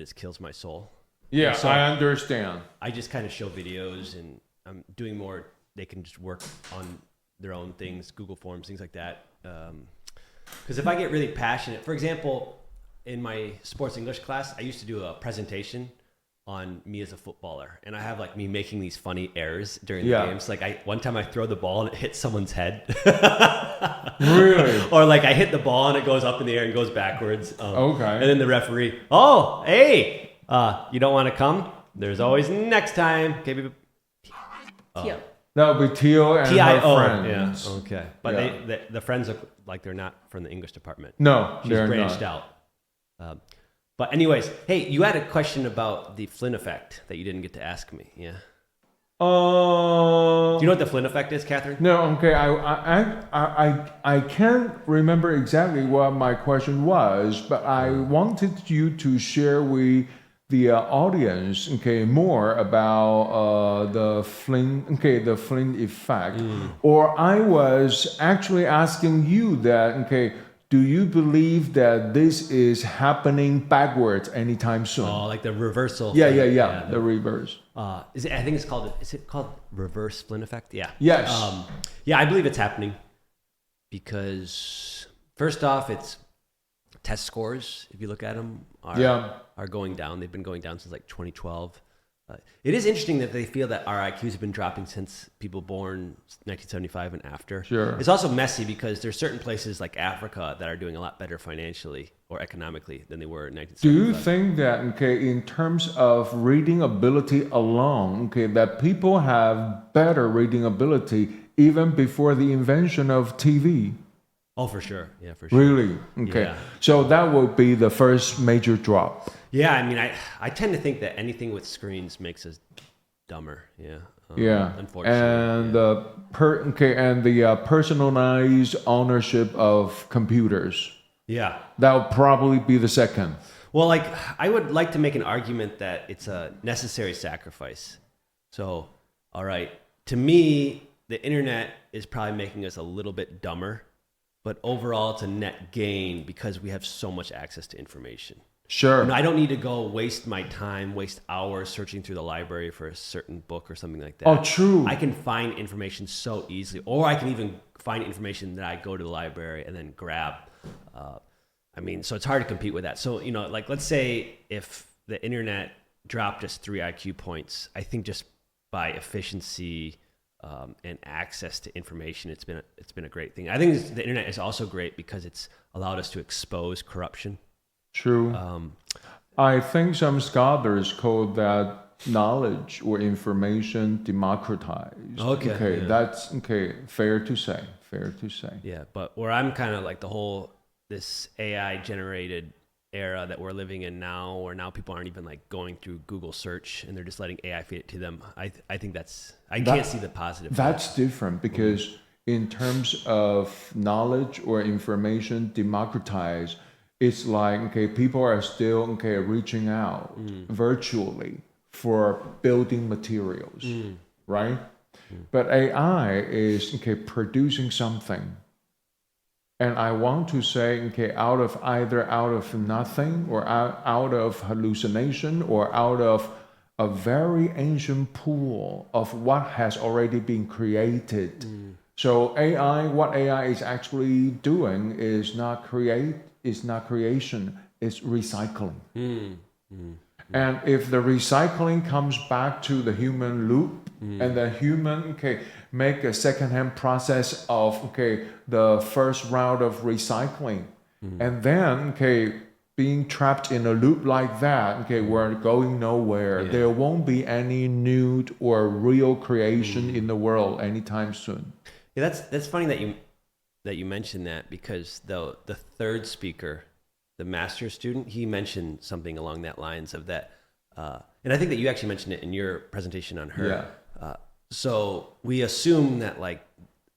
just kills my soul. Yeah, so I understand. I just kind of show videos, and I'm doing more. They can just work on their own things, Google Forms, things like that. Because if I get really passionate, for example, in my sports English class, I used to do a presentation on me as a footballer, and I have like me making these funny errors during the games. Like one time I throw the ball and it hits someone's head. Really? Or like I hit the ball and it goes up in the air and goes backwards. Okay. And then the referee, oh, hey, you don't want to come? There's always next time. Okay. Teal. That would be Teal and T-I-O. her friends. Yeah. Okay. But the friends look like they're not from the English department. No, She's they're branched not. out. But anyways, hey, you had a question about the Flynn effect that you didn't get to ask me. Yeah. Do you know what the Flynn effect is, Catherine? No, okay. I can't remember exactly what my question was, but I wanted you to share with the audience, okay, more about the Flynn effect. Or I was actually asking you that, okay, do you believe that this is happening backwards anytime soon? Oh, like the reversal. Yeah, the reverse. Is it called reverse Flynn effect? Yeah. Yes. Yeah, I believe it's happening because first off, it's test scores. If you look at them, are going down. They've been going down since like 2012. It is interesting that they feel that our IQs have been dropping since people born 1975 and after. Sure. It's also messy because there's certain places like Africa that are doing a lot better financially or economically than they were in 1975. Do you think that, okay, in terms of reading ability alone, okay, that people have better reading ability even before the invention of TV? Oh, for sure. Yeah, for sure. Really? Okay. Yeah. So that would be the first major drop. Yeah, I mean, I tend to think that anything with screens makes us dumber. Yeah. Unfortunately. And the personalized ownership of computers. Yeah. That would probably be the second. Well, like I would like to make an argument that it's a necessary sacrifice. So, all right, to me, the internet is probably making us a little bit dumber, but overall, it's a net gain because we have so much access to information. Sure. I don't need to waste my time, waste hours searching through the library for a certain book or something like that. Oh, true. I can find information so easily, or I can even find information that I go to the library and then grab. So it's hard to compete with that. So, like let's say if the internet dropped just 3 IQ points, I think just by efficiency and access to information, it's been a great thing. I think the internet is also great because it's allowed us to expose corruption. True. I think some scholars call that knowledge or information democratized. Okay, yeah. That's okay. Fair to say. Yeah, but where I'm kind of like this AI generated era that we're living in now, where now people aren't even like going through Google search and they're just letting AI feed it to them. I think I can't see the positive. That's different because in terms of knowledge or information democratized, it's like, people are still, reaching out virtually for building materials, right? But AI is, producing something. And I want to say, out of nothing or out of hallucination or out of a very ancient pool of what has already been created. So what AI is actually doing is not creation, it's recycling. And if the recycling comes back to the human loop, and the human make a second-hand process of the first round of recycling, and then being trapped in a loop like that, we're going nowhere. There won't be any new or real creation in the world anytime soon. Yeah, that's funny that you mentioned that, because the third speaker, the master's student, he mentioned something along that lines of that, and I think that you actually mentioned it in your presentation on her. Yeah. So we assume that like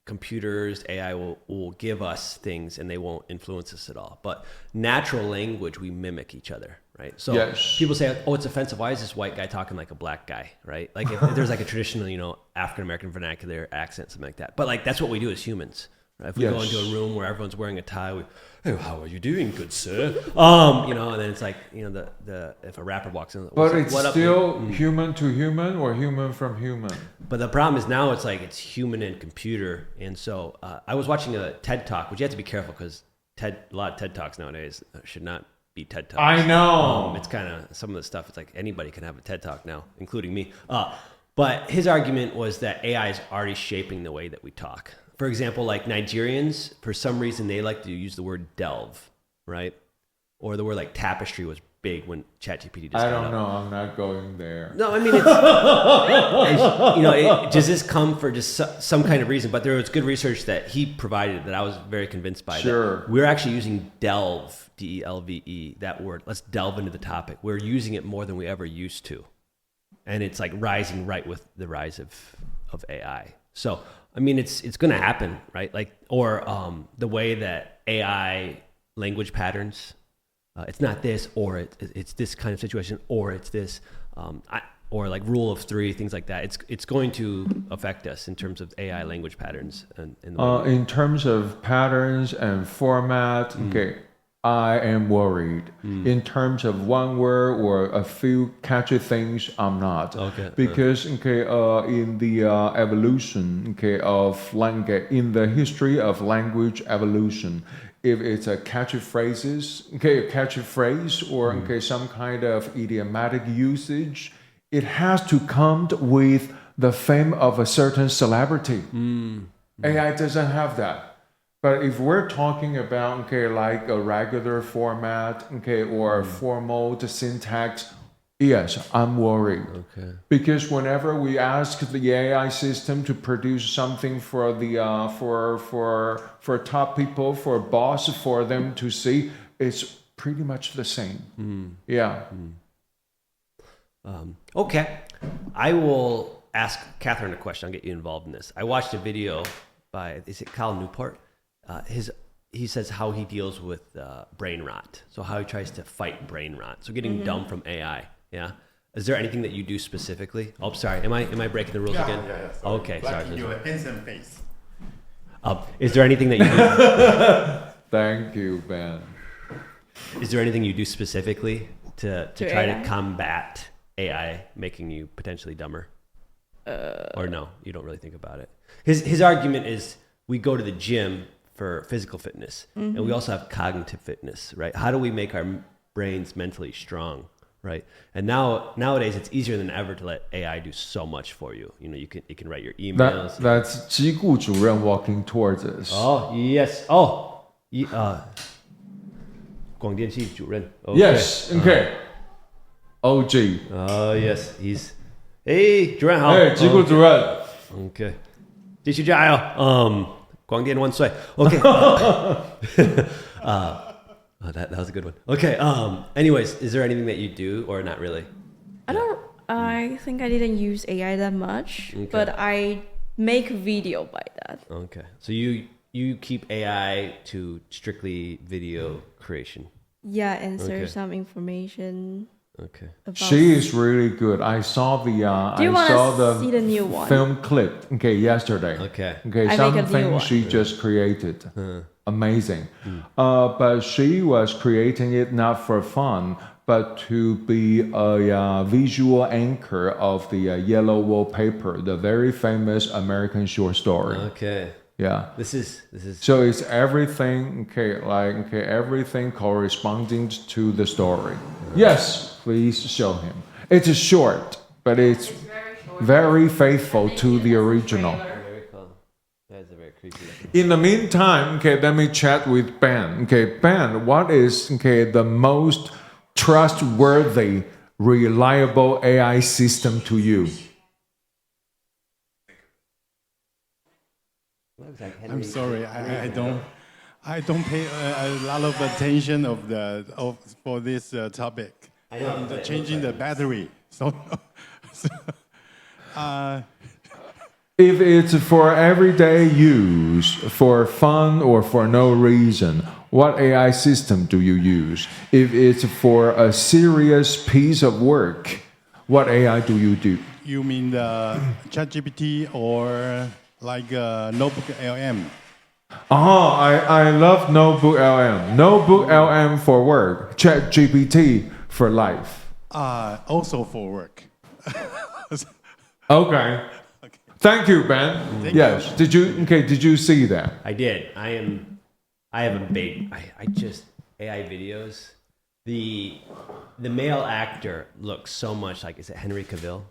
computers, AI will give us things and they won't influence us at all. But natural language, we mimic each other, right? So people say, oh, it's offensive. Why is this white guy talking like a black guy, right? Like if there's like a traditional, African-American vernacular accent, something like that. But like that's what we do as humans. Right? If we go into a room where everyone's wearing a tie, hey, how are you doing, good sir? And then it's like, if a rapper walks in, but it's still human to human or human from human. But the problem is now it's human and computer. And so I was watching a TED Talk, which you have to be careful because a lot of TED Talks nowadays should not be TED Talks. I know. It's kind of some of the stuff. It's like anybody can have a TED Talk now, including me. But his argument was that AI is already shaping the way that we talk. For example, like Nigerians, for some reason, they like to use the word delve, right? Or the word like tapestry was big when ChatGPT just I don't know. I'm not going there. No, I mean, does this come for just some kind of reason? But there was good research that he provided that I was very convinced by. Sure. That we're actually using delve, DELVE, that word. Let's delve into the topic. We're using it more than we ever used to. And it's like rising right with the rise of AI. So, I mean, it's going to happen, right? Like, or the way that AI language patterns, it's not this, or it's this kind of situation, or it's this, or like rule of three, things like that. It's going to affect us in terms of AI language patterns. In terms of patterns and format, okay, I am worried. In terms of one word or a few catchy things, I'm not. Okay. Because in the evolution of language, in the history of language evolution, if it's a catchy phrases, a catchy phrase or some kind of idiomatic usage, it has to come with the fame of a certain celebrity. AI doesn't have that. But if we're talking about like a regular format or formal formal yes, I'm worried. Okay. Because whenever we ask the AI system to produce something for the for top people, for boss, for them to see, it's pretty much the same. Yeah. Okay. I will ask Catherine a question. I'll get you involved in this. I watched a video by, is it Kyle Newport? He says how he deals with brain rot. So how he tries to fight brain rot. So getting dumb from AI. Yeah. Is there anything that you do specifically? Oh, sorry. Am I breaking the rules again? Yeah. Okay. Sorry. Your handsome face. Is there anything that you do? Thank you, Ben. Is there anything you do specifically to try AI? to combat AI making you potentially dumber? Or no, you don't really think about it. His argument is we go to the gym for physical fitness, and we also have cognitive fitness, right? How do we make our brains mentally strong, right? And nowadays it's easier than ever to let AI do so much for you. It can write your emails. That's 机顾主任 walking towards us. Oh yes. Oh, 广电系主任. Okay. Yes. Okay. OG. Yes. He's. Hey, 主任好. Hey, 机顾主任. Okay. 继续加油. 广电万岁. Okay. That was a good one. Okay. Anyways, is there anything that you do or not really? I think I didn't use AI that much, but I make video by that. Okay. So you keep AI to strictly video creation. Yeah, answer some information. Okay. She is really good. I saw the Do you want to see the new one? Film clip yesterday. Okay. I some make a new things one. she just created. Amazing. But she was creating it not for fun, but to be a visual anchor of the Yellow Wallpaper, the very famous American short story. Okay. Yeah. This is. So it's everything, everything corresponding to the story. Yes, please show him. It's short, but it's very faithful to the original. Very cool. That is a very creepy. In the meantime, let me chat with Ben. Ben, what is the most trustworthy, reliable AI system to you? I'm sorry, I don't pay a lot of attention for this topic. I'm changing the battery. So if it's for everyday use, for fun or for no reason, what AI system do you use? If it's for a serious piece of work, what AI do you do? you mean the ChatGPT or like Notebook LM? Oh, I love Notebook LM. Notebook LM for work. ChatGPT for life. Also for work. Okay. Thank you, Ben. Yes. Did you see that? I did. I have a big. I just AI videos. The male actor looks so much like, is it Henry Cavill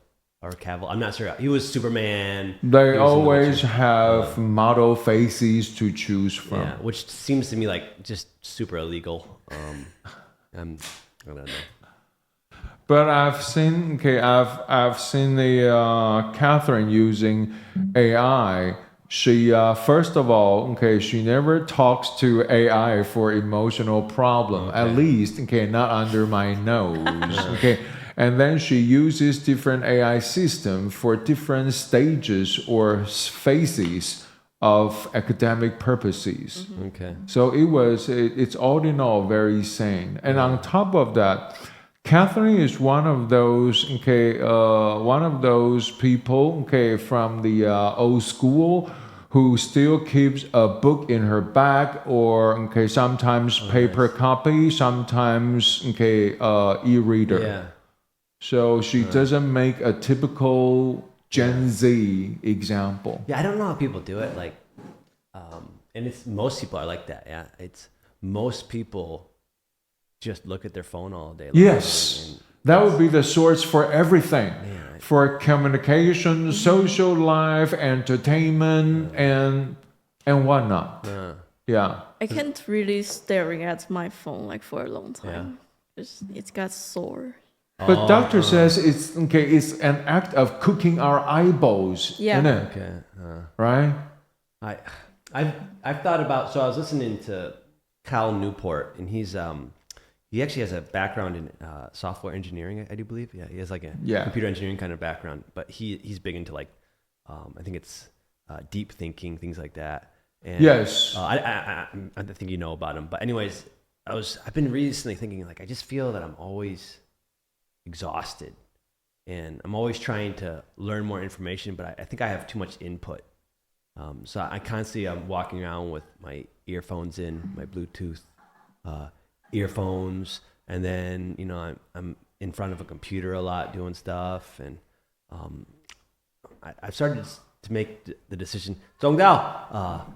or Cavill? I'm not sure. He was Superman. They always have model faces to choose from. Yeah, which seems to me like just super illegal. I don't know. But I've seen the Catherine using AI. She first of all, she never talks to AI for emotional problem. At least, not under my nose. And then she uses different AI system for different stages or phases of academic purposes. Okay. So it's all in all very sane. And on top of that, Catherine is one of those people from the old school who still keeps a book in her bag, or sometimes paper copy, sometimes e-reader. Yeah. So she doesn't make a typical Gen Z example. Yeah, I don't know how people do it. Like, and it's most people are like that. Yeah, it's most people just look at their phone all day long. Yes, that would be the source for everything, for communication, social life, entertainment, and whatnot. Yeah. I can't really staring at my phone like for a long time. It's got sore. But doctor says it's an act of cooking our eyeballs, isn't it? Okay. Right? I've thought about. So I was listening to Cal Newport, and he actually has a background in software engineering, I do believe. Yeah, he has like a computer engineering kind of background, but he's big into like, I think it's deep thinking, things like that. And, yes. I think you know about him. But anyways, I've been recently thinking, like, I just feel that I'm always exhausted, and I'm always trying to learn more information, but I think I have too much input. So I constantly am walking around with my earphones in, my Bluetooth earphones, and then I'm in front of a computer a lot doing stuff, and I've started to make the decision. Zhongdao,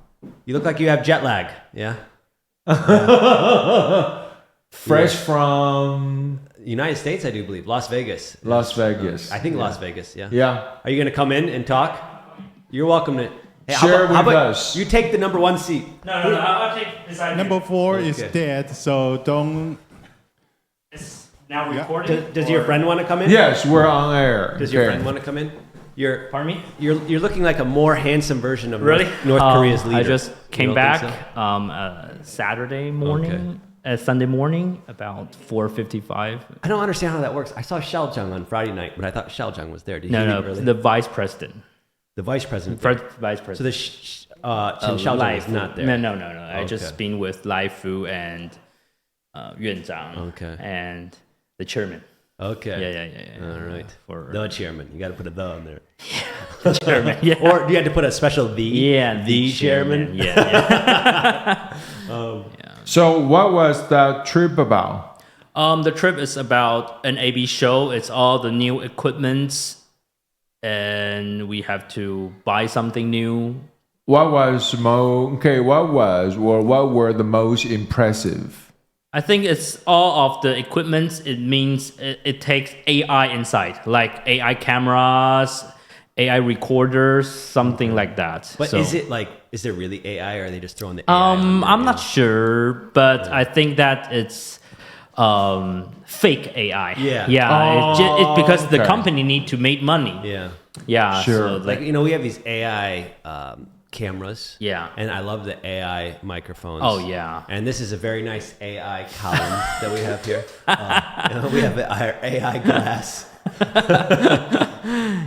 you look like you have jet lag. Yeah. Fresh from United States, I do believe. Las Vegas. Las Vegas. I think Las Vegas. Yeah. Yeah. Are you going to come in and talk? You're welcome to. Hey, Share how about us. You take the number 1 seat. No. I'll take beside Number 4 is dead, so don't. It's now recorded. Does your friend want to come in? Yes, we're on air. Does your friend want to come in? Pardon me? You're looking like a more handsome version of Really? North Korea's leader. I just came don't back think Saturday morning, Sunday morning, about 4:55. I don't understand how that works. I saw Xiaozhang on Friday night, but I thought Xiaozhang was there. Did he really? The vice president. The vice president. Vice president. So the Chen Xiaozhang is not there. No. I just been with Lai Fu and Yuan Zhang. And the chairman. Okay. Yeah. All right. For the chairman. You got to put a the on there. the chairman. Yeah. Or do you have to put a special the? Yeah, the chairman. Yeah. So what was that trip about? The trip is about an AB show. It's all the new equipments, and we have to buy something new. What were the most impressive? I think it's all of the equipment. It means it takes AI inside, like AI cameras, AI recorders, something like that. But is it really AI, or are they just throwing the AI on there? I'm not sure, but I think that it's fake AI. It's because the company need to make money. Yeah. Sure. So we have these AI cameras. Yeah. And I love the AI microphones. Oh, yeah. And this is a very nice AI column that we have here. We have our AI glass.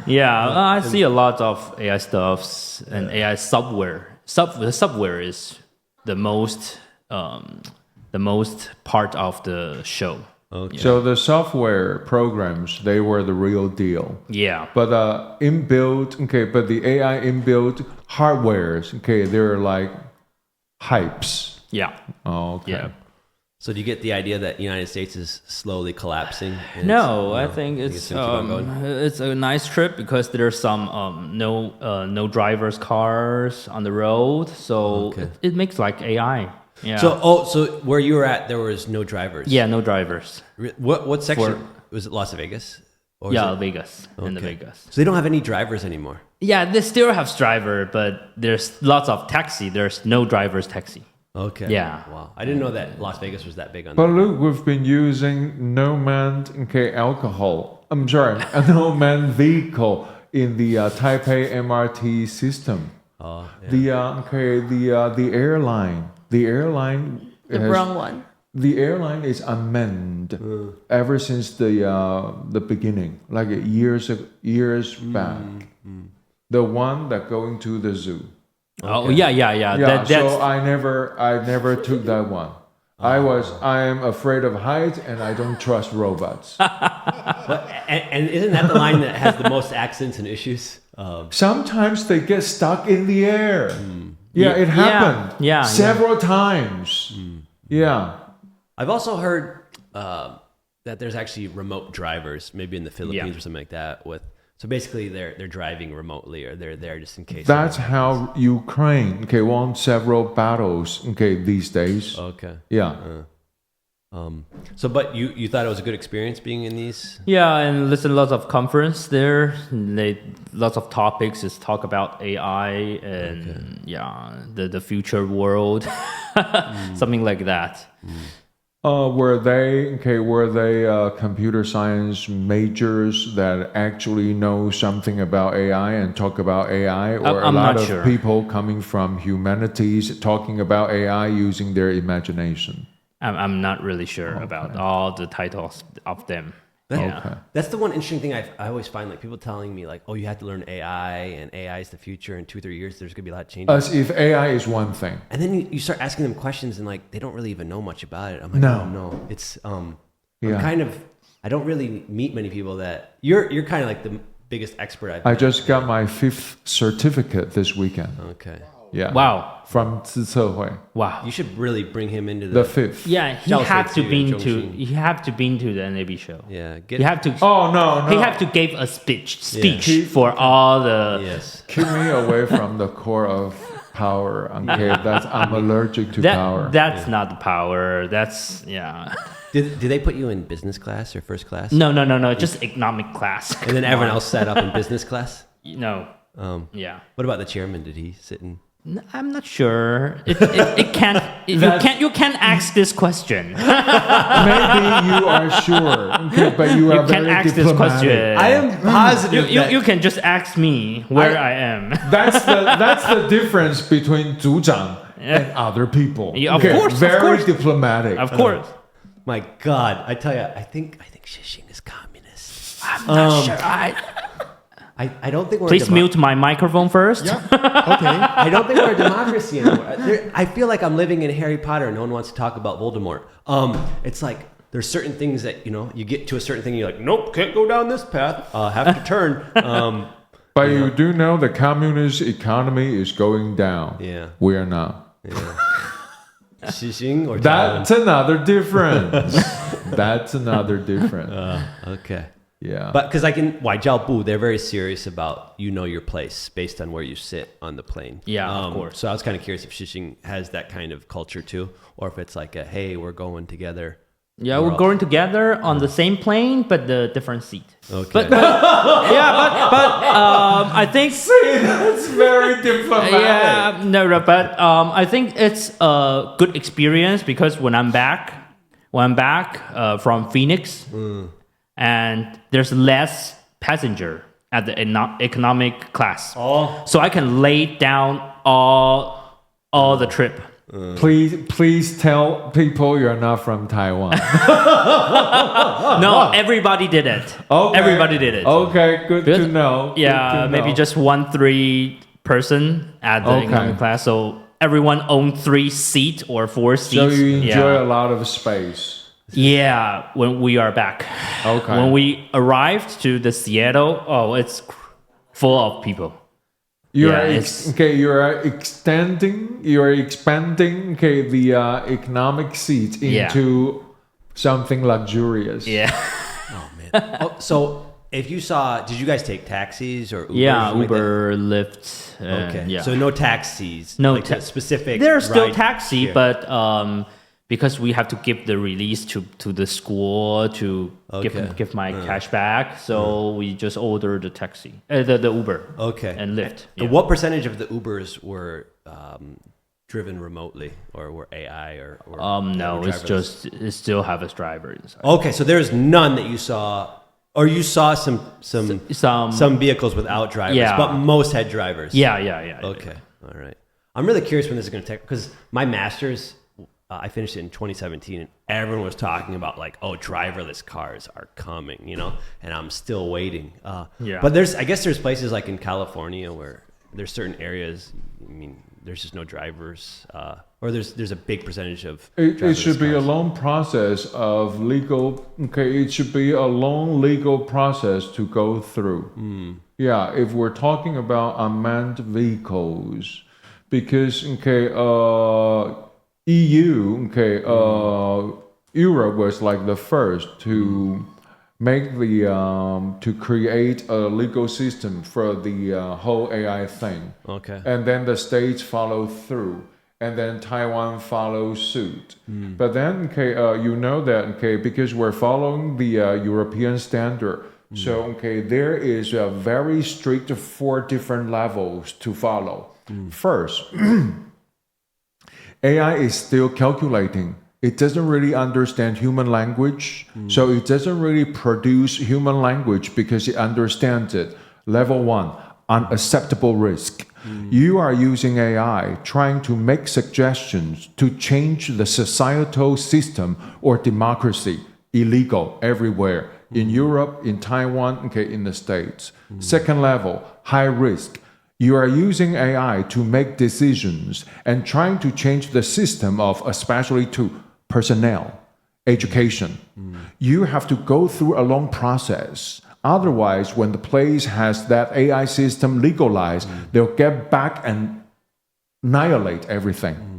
I see a lot of AI stuffs and AI software. The software is the most part of the show. Okay. So the software programs, they were the real deal. Yeah. But but the AI inbuilt hardwares, they're like hypes. Yeah. Oh, okay. Yeah. So do you get the idea that the United States is slowly collapsing? No, I think it's gonna keep on going? it's a nice trip because there's some no drivers cars on the road, so it makes like AI. Yeah. So where you were at, there was no drivers. Yeah, no drivers. What section was it? Las Vegas? Or was it- Vegas. In the Vegas. So they don't have any drivers anymore. Yeah, they still have driver, but there's lots of taxi. There's no driver's taxi. Okay. Yeah. Wow. I didn't know that Las Vegas was that big on But that. look, we've been using no-manned alcohol. I'm sorry, a no-manned vehicle in the Taipei MRT system. Oh, yeah. The airline. The airline. The brown one. The airline is unmanned ever since the beginning, like years back. The one that going to the zoo. Oh yeah. Yeah, so I never took that one. I am afraid of heights and I don't trust robots. And isn't that the line that has the most accidents and issues? Sometimes they get stuck in the air. Yeah, it happened. Yeah, several times. Yeah. I've also heard that there's actually remote drivers, maybe in the Philippines or something like that. So basically, they're driving remotely, or they're there just in case. That's how Ukraine won several battles these days. Okay. Yeah. So, but you thought it was a good experience being in these? Yeah, and listen, lots of conference there. Lots of topics is talk about AI and the future world, something like that. Were they computer science majors that actually know something about AI and talk about AI, or I'm a lot not of sure. people coming from humanities talking about AI using their imagination? I'm not really sure about all the titles of them. That's the one interesting thing I always find, like people telling me like, oh, you have to learn AI and AI is the future. In 2-3 years, there's gonna be a lot of changes. As if AI is one thing. And then you start asking them questions and like they don't really even know much about it. I'm like, no. It's I'm I don't really meet many people that you're kind of like the biggest expert I've I met. just got my 5th certificate this weekend. Okay. Yeah. Wow. From 自测会. Wow. You should really bring him into The 5th. Yeah, he Zhao have to Sui been and to Zhongxin. he have to been to the NAB show. Yeah. He have to. Oh no. He have to give a speech Yeah. for all the. Yes. Keep me away from the core of power. Okay, I'm allergic to power. That's not the power. That's Did they put you in business class or first class? No. Just economic class. And then everyone else sat up in business class? No. Yeah. What about the chairman? Did he sit in? I'm not sure. It can't. You can't ask this question. Maybe you are sure, but you are can't very ask this diplomatic. question. I am positive. You can just ask me where I am. That's the difference between 组长 and other people. Yeah, of course, very diplomatic. Of course. My God, I tell you, I think Shishing is communist. I'm not sure. I don't think we're. Please mute my microphone first. Yeah. Okay. I don't think we're a democracy anymore. I feel like I'm living in Harry Potter and no one wants to talk about Voldemort. It's like there's certain things that you get to a certain thing, you're like, nope, can't go down this path. Have to turn. But you do know the communist economy is going down. Yeah. We are not. Yeah. Xixing or That's another difference. That's another difference. okay. Yeah. But because like in Waijiaobu, they're very serious about your place based on where you sit on the plane. Yeah, of course. So I was kind of curious if Xixing has that kind of culture too, or if it's like hey, we're going together. Yeah, we're going together on the same plane, but the different seat. Okay. But I think. That's very diplomatic. Yeah, no, but I think it's a good experience because when I'm back from Phoenix, and there's less passenger at the economic class, so I can lay down all the trip. Please tell people you're not from Taiwan. No, everybody did it. Okay. Everybody did it. Okay, good to know. Yeah, Good to maybe know. just 1-3 person at the economic class. So everyone owned 3 seats or 4 seats. So you enjoy yeah. a lot of space. Yeah, when we are back. Okay. When we arrived to the Seattle, it's full of people. You Yeah, are it's- you are expanding the economic seat Yeah. into something luxurious. Yeah. Oh, so if you saw, did you guys take taxis or Uber? Yeah, Uber, Lyft. Okay. Yeah. So no taxis. No like a specific. There's still ride taxi, share. but because we have to give the release to the school to Okay. give my cash back, so we just order the taxi, the Uber. Okay. And Lyft. And what percentage of the Ubers were driven remotely, or were AI, or No, were it's driverless? just it still have a driver inside. Okay, so there's none that you saw, or you saw some vehicles without drivers, Yeah. but most had drivers. Yeah. Okay, all right. I'm really curious when this is going to take, because my master's, I finished it in 2017, and everyone was talking about like, oh, driverless cars are coming, you know, and I'm still waiting. Yeah. But I guess there's places like in California where there's certain areas, I mean, there's just no drivers, or there's a big percentage of. It should be a cars. long process of legal. Okay, it should be a long legal process to go through. Yeah, if we're talking about unmanned vehicles, because EU, Europe was like the first to make to create a legal system for the whole AI thing. Okay. And then the states follow through, and then Taiwan follows suit. But then, you know that, because we're following the European standard. So, there is a very strict 4 different levels to follow. First, AI is still calculating. It doesn't really understand human language, so it doesn't really produce human language because it understands it. Level 1, unacceptable risk. You are using AI trying to make suggestions to change the societal system or democracy. Illegal everywhere. In Europe, in Taiwan, in the States. Second level, high risk. You are using AI to make decisions and trying to change the system of, especially to personnel, education. You have to go through a long process. Otherwise, when the place has that AI system legalized, they'll get back and annihilate everything.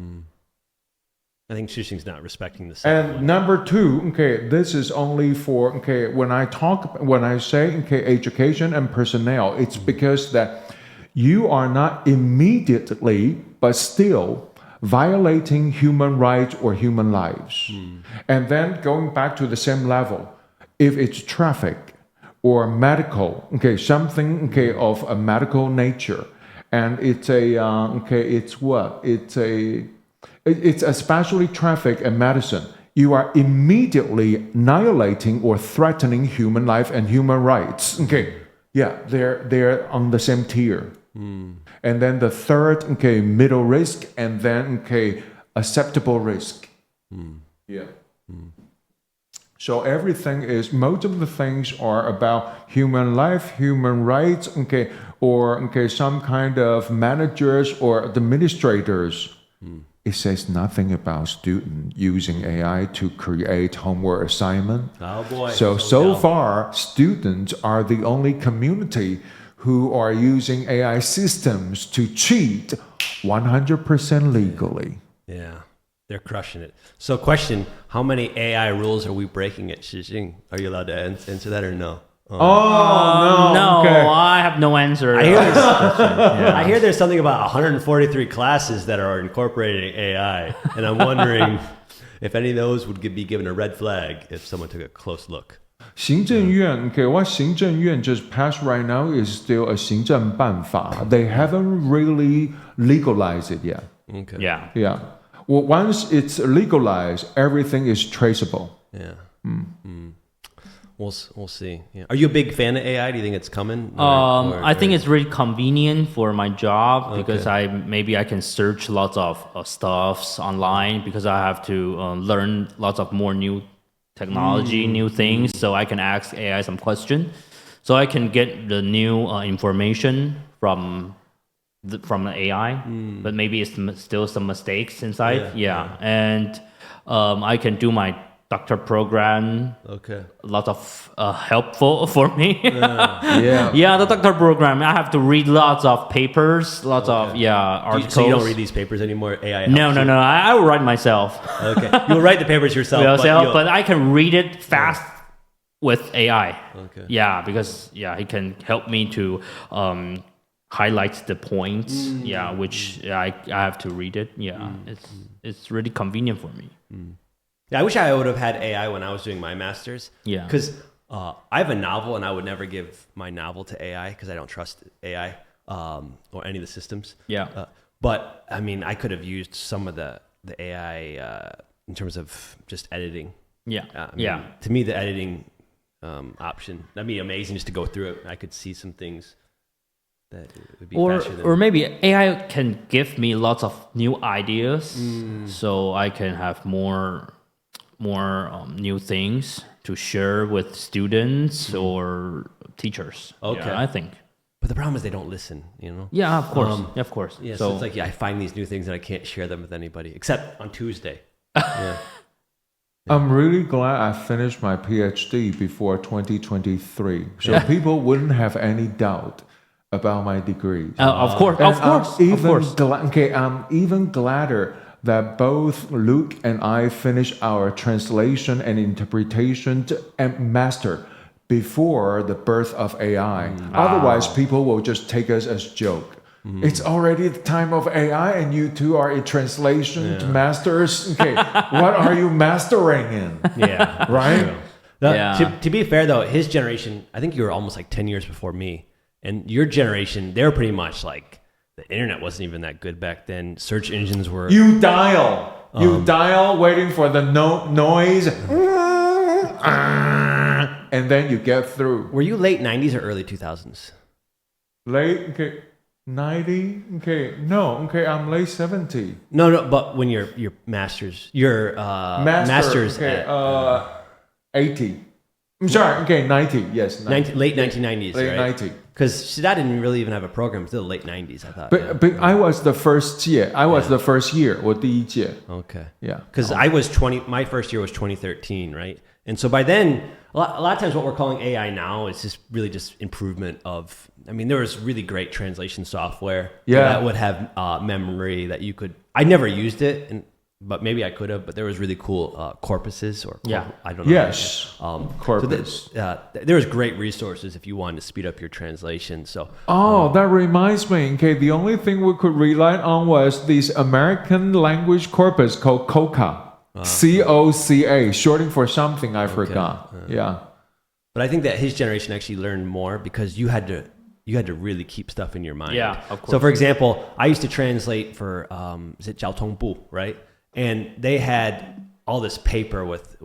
I think Shishing's not respecting the second And one. number 2, this is only for, when I say, education and personnel, it's because that you are not immediately, but still violating human rights or human lives. And then going back to the same level, if it's traffic or medical, something, of a medical nature, and it's it's especially traffic and medicine, you are immediately annihilating or threatening human life and human rights. Yeah, they're on the same tier. And then the third, middle risk, and then acceptable risk. Yeah. So most of the things are about human life, human rights, or some kind of managers or administrators. It says nothing about students using AI to create homework assignment. Oh boy. So far, students are the only community who are using AI systems to cheat 100% legally. Yeah, they're crushing it. So question, how many AI rules are we breaking at Shishing? Are you allowed to answer that or no? No. I have no answer. I hear there's something about 143 classes that are incorporating AI, and I'm wondering if any of those would be given a red flag if someone took a close look. 行政院, what 行政院 just passed right now is still a 行政办法. They haven't really legalized it yet. Okay. Yeah. Yeah. Well, once it's legalized, everything is traceable. Yeah. We'll see. Yeah. Are you a big fan of AI? Do you think it's coming? I think it's really convenient for my job because I can search lots of stuffs online because I have to learn lots of more new technology, new things. So I can ask AI some question, so I can get the new information from the AI. But maybe it's still some mistakes inside. Yeah. And I can do my doctor program. Okay. Lots of helpful for me. Yeah. The doctor program. I have to read lots of papers, lots of articles. So you don't read these papers anymore? AI helps No. I will write myself. Okay. You'll write the papers yourself. But I can read it fast with AI. Okay. Yeah, because he can help me to highlight the points. Which I have to read it. It's really convenient for me. Yeah, I wish I would have had AI when I was doing my master's. Yeah. Because I have a novel, and I would never give my novel to AI because I don't trust AI or any of the systems. Yeah. But I mean, I could have used some of the AI in terms of just editing. To me, the editing option, that'd be amazing just to go through it. I could see some things that would be faster than... Or maybe AI can give me lots of new ideas, so I can have more new things to share with students or teachers. Okay. I think. But the problem is they don't listen, you know? Yeah, of course. Of course. Yeah, so it's like, I find these new things and I can't share them with anybody, except on Tuesday. I'm really glad I finished my PhD before 2023, so people wouldn't have any doubt about my degrees. Of course. I'm even gladder that both Luke and I finished our translation and interpretation and master before the birth of AI. Otherwise, people will just take us as joke. It's already the time of AI, and you two are in translation masters. Okay, what are you mastering in? Yeah, right. To be fair, though, his generation, I think you were almost like 10 years before me, and your generation, they were pretty much like the internet wasn't even that good back then. Search engines were. You dial, waiting for the noise, and then you get through. Were you late 90s or early 2000s? Late. 90? Okay, no, okay, I'm late 70. No, but when your master's, master's okay, 80. I'm sorry, okay, 90, yes. 90. Late 1990s, late right? 90. Because that didn't really even have a program until the late 90s, I thought. But I was the first year. The first year, 我第一届. Okay. Yeah. Because I was my first year was 2013, right? And so by then, a lot of times what we're calling AI now is just really just improvement of, I mean, there was really great translation software that would have memory that you could, I never used it, but maybe I could have, but there was really cool corpuses or, I don't know. Yes, corpus. So there was great resources if you wanted to speed up your translation. So that reminds me, okay, the only thing we could rely on was this American language corpus called COCA. COCA, shorting for something I forgot. Yeah. But I think that his generation actually learned more because you had to really keep stuff in your mind. Yeah, of course. So for example, I used to translate for is it 交通部, right? And they had all this paper with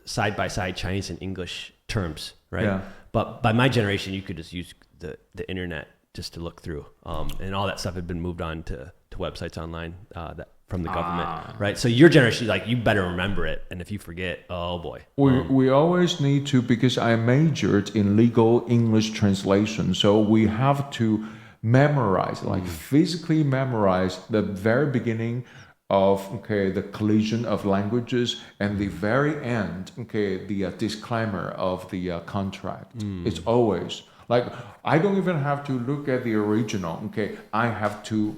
side by side Chinese and English terms, right? Yeah. But by my generation, you could just use the internet just to look through, and all that stuff had been moved on to websites online from the government, right? So your generation, like, you better remember it, and if you forget, oh boy. We always need to, because I majored in legal English translation, so we have to memorize, like physically memorize the very beginning of the collision of languages and the very end, the disclaimer of the contract. It's always like, I don't even have to look at the original. I have to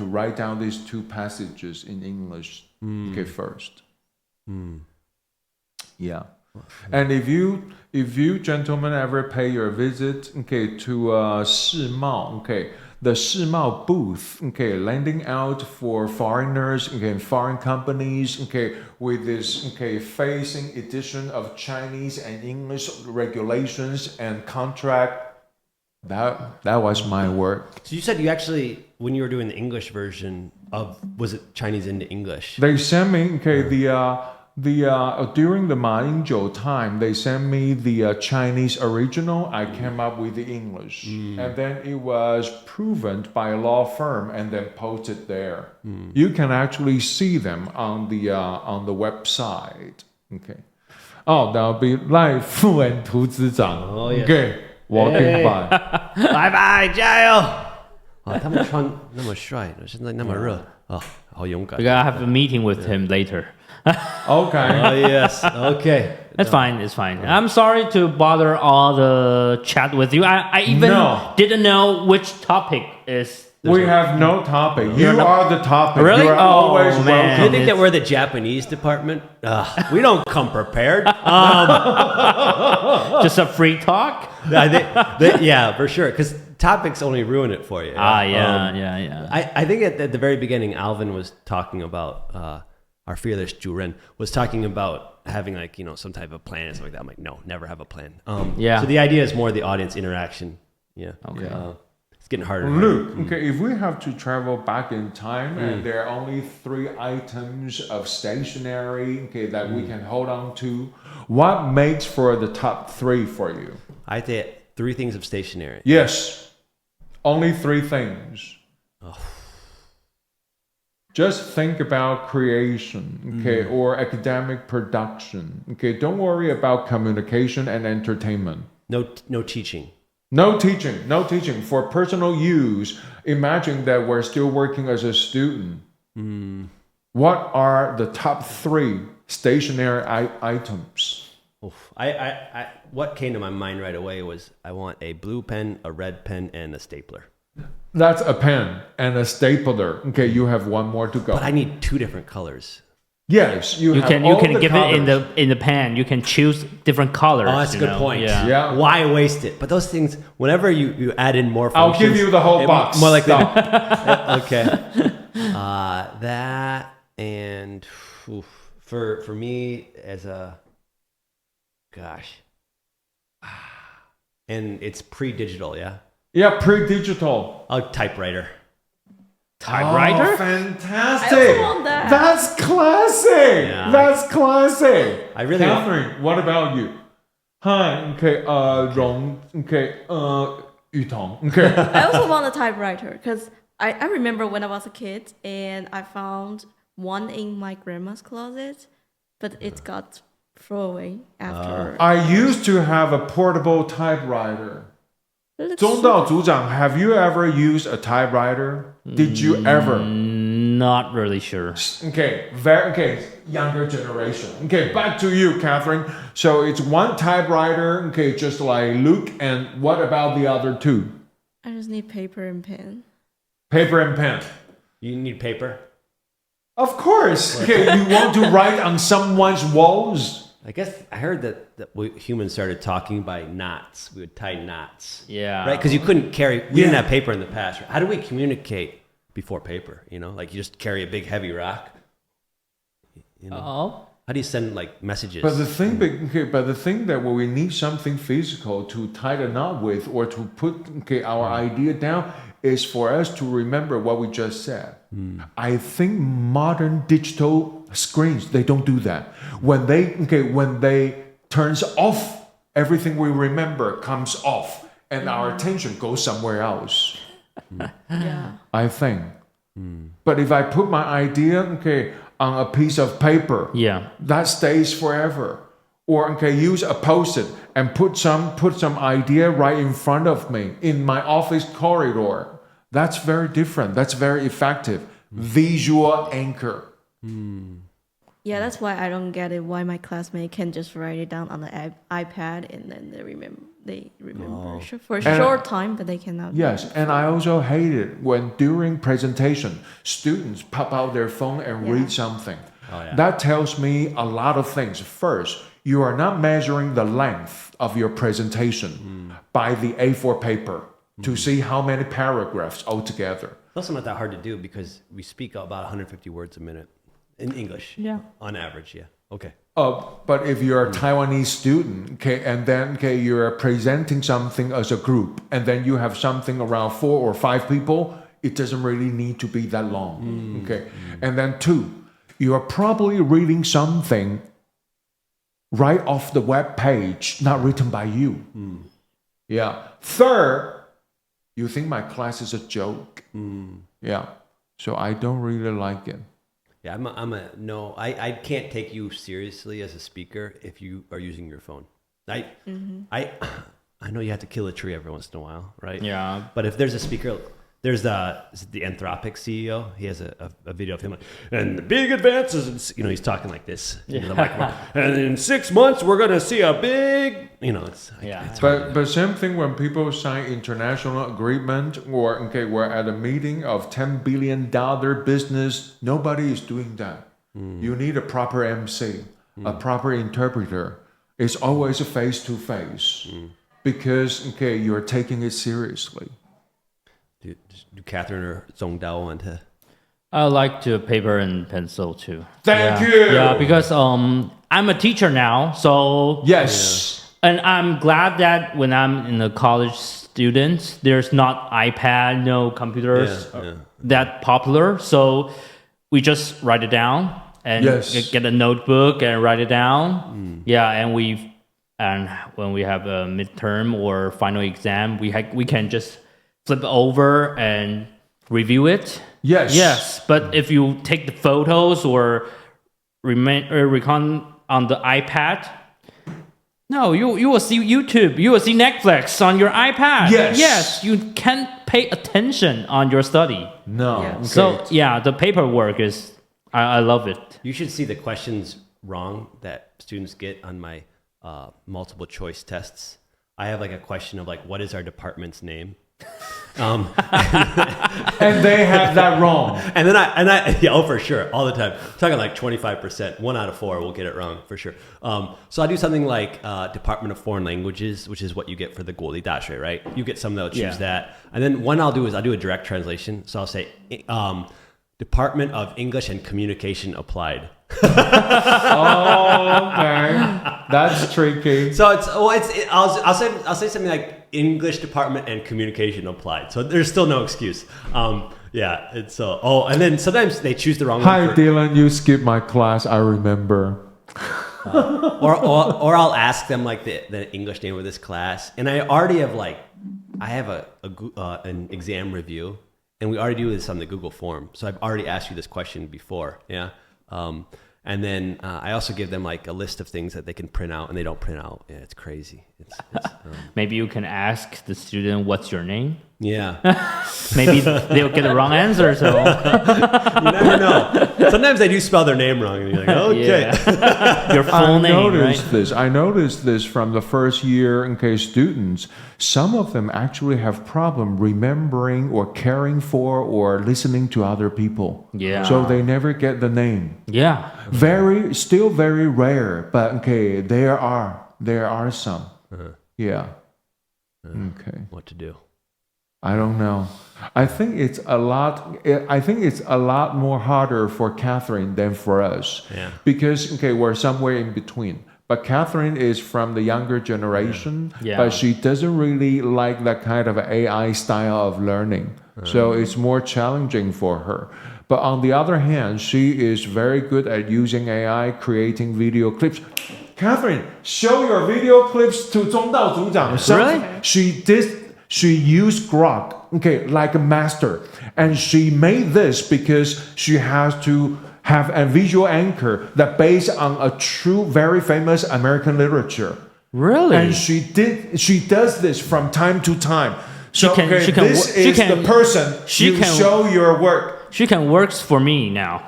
write down these two passages in English. First. Yeah. And if you gentlemen ever pay your visit to 世贸, the 世贸 booth, lending out for foreigners, foreign companies, with this facing edition of Chinese and English regulations and contract. That was my work. So you said you actually, when you were doing the English version of, was it Chinese into English? They sent me during the Ma Ying-jeou time, they sent me the Chinese original. I came up with the English, and then it was proven by a law firm and then posted there. You can actually see them on the website. That'll be 赖富文图资长. Walking by. 拜拜，加油！他们穿那么帅，现在那么热 Because I have a meeting with him later. Okay. Oh yes. Okay. It's fine. It's fine. I'm sorry to bother all the chat with you. I even didn't know which topic is. We have no topic. You are the topic. Really? You are always man. welcome. You think that we're the Japanese department? We don't come prepared. Just a free talk? Yeah, for sure. Because topics only ruin it for you. Yeah. I think at the very beginning, Alvin was talking about our fearless Juren was talking about having like some type of plan and stuff like that. I'm like, no, never have a plan. So the idea is more the audience interaction. Yeah. Okay. It's getting harder. And harder. Look, okay, if we have to travel back in time and there are only 3 items of stationery that we can hold on to, what makes for the top 3 for you? I think 3 things of stationery. Yes, only 3 things. Just think about creation, or academic production. Don't worry about communication and entertainment. No teaching. No teaching. For personal use, imagine that we're still working as a student. What are the top 3 stationery items? I what came to my mind right away was I want a blue pen, a red pen, and a stapler. That's a pen and a stapler. Okay, you have 1 more to go. But I need 2 different colors. Yes, you can give colors. it in the pen. You can choose different colors. Oh, that's a good point. Yeah. Why waste it? But those things, whenever you add in more I'll functions, give you the whole box. More like Stop. Okay. That and for me as a and it's pre-digital, yeah. Yeah, pre-digital. A typewriter. Typewriter? Oh, fantastic. I also want that. That's classic. Yeah. That's classic. I really want- Catherine, what about you? Hi, okay, Rong, okay, Yutong, okay. I also want a typewriter because I remember when I was a kid and I found one in my grandma's closet, but it got thrown away after. I used to have a portable typewriter. It looks 中道组长, have you ever used a typewriter? Did you ever? Not really sure. Okay, younger generation. Okay, back to you, Catherine. So it's 1 typewriter, okay, just like Luke, and what about the other 2? I just need paper and pen. Paper and pen. You need paper? Of course. Okay, you want to write on someone's walls? I guess I heard that humans started talking by knots. We would tie knots. Yeah. Right? Because you couldn't carry, we didn't have paper in the past. How do we communicate before paper? Like you just carry a big heavy rock. How do you send like messages? But the thing that when we need something physical to tie the knot with or to put our idea down is for us to remember what we just said. I think modern digital screens, they don't do that. When they turns off, everything we remember comes off and our attention goes somewhere else. Yeah. I think. But if I put my idea on a piece of paper, that stays forever. Or use a Post-it and put some idea right in front of me in my office corridor. That's very different. That's very effective. Visual anchor. Yeah, that's why I don't get it. Why my classmate can just write it down on the iPad and then they remember for a short time, but they cannot. Yes, and I also hate it when during presentation, students pop out their phone and read something. That tells me a lot of things. First, you are not measuring the length of your presentation by the A4 paper to see how many paragraphs altogether. It's also not that hard to do because we speak about 150 words a minute in English. Yeah. On average, yeah. Okay. But if you're a Taiwanese student, and then you're presenting something as a group, and then you have something around 4 or 5 people, it doesn't really need to be that long. And then 2, you are probably reading something right off the web page, not written by you. Yeah. 3rd, you think my class is a joke. Yeah. So I don't really like it. Yeah, no, I can't take you seriously as a speaker if you are using your phone. I know you have to kill a tree every once in a while, right? Yeah. But if there's a speaker there's the Anthropic CEO. He has a video of him, like, and the big advances. He's talking like this. Into the microphone. And in 6 months, we're gonna see a big. It's but same thing when people sign international agreement or we're at a meeting of $10 billion business. Nobody is doing that. You need a proper MC, a proper interpreter. It's always a face to face because you're taking it seriously. Do Catherine or Zhongdao want to? I like to paper and pencil too. Thank you. Yeah, because I'm a teacher now, so yes. And I'm glad that when I'm in a college student, there's not iPad, no computers that popular. So we just write it down and get a notebook and write it down. Yeah, and when we have a midterm or final exam, we can just flip over and review it. Yes. But if you take the photos or recon on the iPad, no, you will see YouTube, you will see Netflix on your iPad. Yes, you can't pay attention on your study. No. Yeah. Okay. So the paperwork is, I love it. You should see the questions wrong that students get on my multiple choice tests. I have like a question of like, what is our department's name? And they have that wrong. And then I for sure, all the time. I'm talking like 25%, 1 out of 4 will get it wrong for sure. So I do something like Department of Foreign Languages, which is what you get for the 国立大学, right? You get some that'll choose that. And then one I'll do a direct translation. So I'll say Department of English and Communication Applied. Oh, okay. That's tricky. So I'll say something like English Department and Communication Applied. So there's still no excuse. It's and then sometimes they choose the wrong one. Hi, Dylan. You skipped my class. I remember. Or I'll ask them like the English name of this class, and I already have an exam review, and we already do this on the Google form. So I've already asked you this question before. Yeah. And then I also give them like a list of things that they can print out, and they don't print out. Yeah, it's crazy. Maybe you can ask the student, what's your name? Yeah. Maybe they'll get the wrong answer. So you never know. Sometimes they do spell their name wrong, and you're like, okay. Your full name, right? I noticed this from the first year students. Some of them actually have problem remembering or caring for or listening to other people. Yeah. So they never get the name. Yeah. Still very rare, but there are some. Yeah. Okay. What to do? I don't know. I think it's a lot more harder for Catherine than for us. Yeah. Because we're somewhere in between. But Catherine is from the younger generation, but she doesn't really like that kind of AI style of learning. So it's more challenging for her. But on the other hand, she is very good at using AI, creating video clips. Catherine, show your video clips to 中道组长. Really? She used Grok, like a master. And she made this because she has to have a visual anchor that based on a true, very famous American literature. Really? And she does this from time to time. So this is the person you show your work. She can works for me now.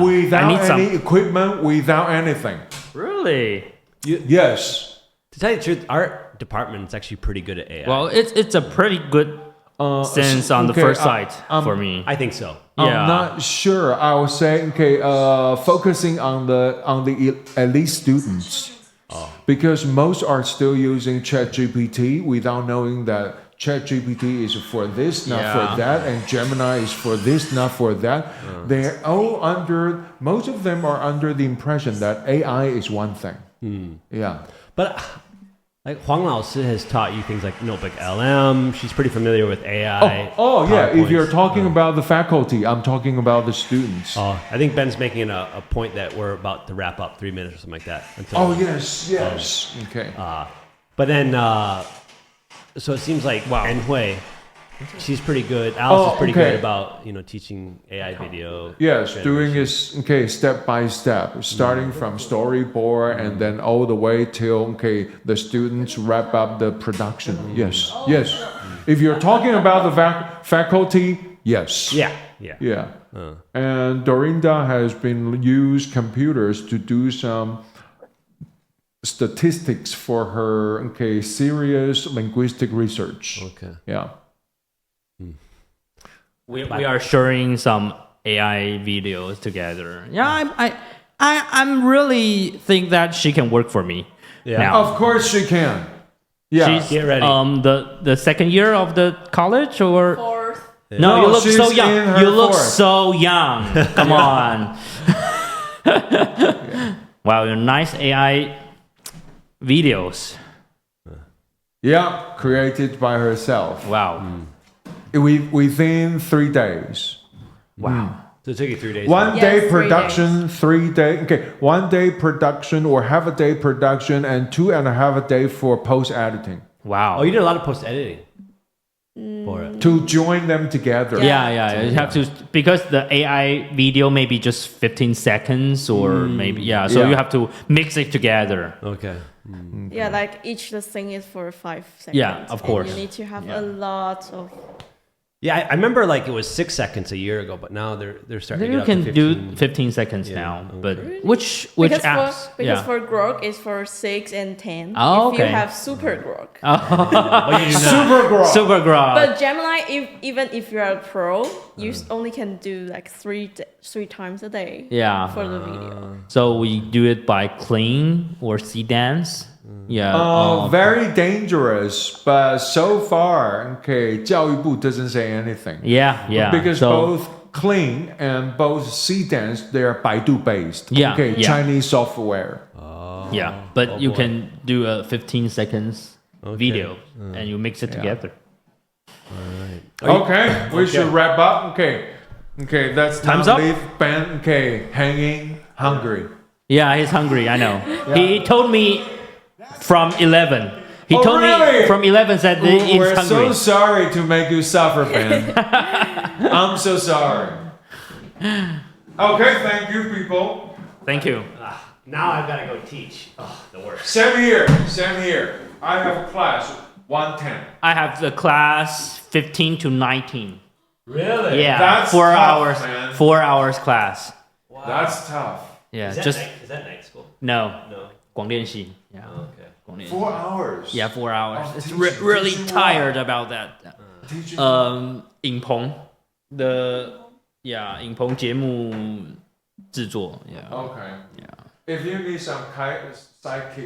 Without any equipment, without anything. Really? Yes. To tell you the truth, our department is actually pretty good at AI. Well, it's a pretty good sense on the first sight for me. I think so. I'm not sure. I would say focusing on the elite students, because most are still using ChatGPT without knowing that ChatGPT is for this, not for that, and Gemini is for this, not for that. They're all most of them are under the impression that AI is one thing. Yeah. But like Huang Lao Si has taught you things like Notebook LM. She's pretty familiar with AI. Oh yeah. If you're talking about the faculty, I'm talking about the students. I think Ben's making a point that we're about to wrap up 3 minutes or something like that. Yes. Okay. But then, so it seems like Anhui She's pretty good. Alice is pretty okay. good about teaching AI video. Yes, doing generation. it step by step, starting from storyboard and then all the way till the students wrap up the production. Yes. If you're talking about the faculty, yes. Yeah. And Dorinda has been used computers to do some statistics for her serious linguistic research. Okay. Yeah. We are sharing some AI videos together. Yeah, I'm really think that she can work for me. Yeah. Now. Of course she can. Yeah. She's Get ready. The second year of the college or Fourth. no, you look she's so in young. her You look fourth. so young. Come on. Wow, nice AI videos. Yeah, created by herself. Wow. Within 3 days. Wow. So it took you 3 days. One Yes, day 3 production, 3 day. Okay, 1 day production or half a day production and 2.5 a day for post editing Wow. Oh, you did a lot of post editing for it. to join them together. Yeah. You have to because the AI video maybe just 15 seconds or maybe so Yeah. you have to mix it together. Okay. Yeah, like each thing is for 5 seconds. Yeah, of course. And you need to have a lot of. Yeah, I remember like it was 6 seconds a year ago, but now they're starting You to get up can to 15. do 15 seconons now, but okay. which Because apps? because for Grok it's for 6 and 10. Oh, if you okay. have Super Grok. What you do now? Super Grok. Super Grok. But Gemini, even if you're a pro, you only can do like three times a day. Yeah. For the video. So we do it by clean or C-dance. Yeah. Very dangerous, but so far, 教育部 doesn't say anything. Yeah. Because so, both Clean and both C-Dance, they are Baidu based. Yeah, Okay, yeah. Chinese software. yeah, but you boy. can do a 15 seconds video and you mix it together. Okay, we should wrap up. Okay, that's Time's not up. leave Ben. Hanging hungry. Yeah, he's hungry. I know. He told me from 11. He Oh, told really? me from 11 that he's We're hungry. so sorry to make you suffer, Ben. I'm so sorry. Okay, thank you, people. Thank you. Now I've got to go teach. Oh, the worst. Same here. I have a class 1:10. I have the class 15 to 19. Really? Yeah, That's 4 tough, hours. man. 4 hours class. That's tough. Yeah, Is that, just is that night school? no. No. 广电系. Yeah. Okay. 广电系. 4 hours. Yeah, 4 hours. Oh, It's teaching- really teaching tired about that. Teaching- 影棚的 yeah 影棚节目制作 yeah Okay. yeah. If you need some psychic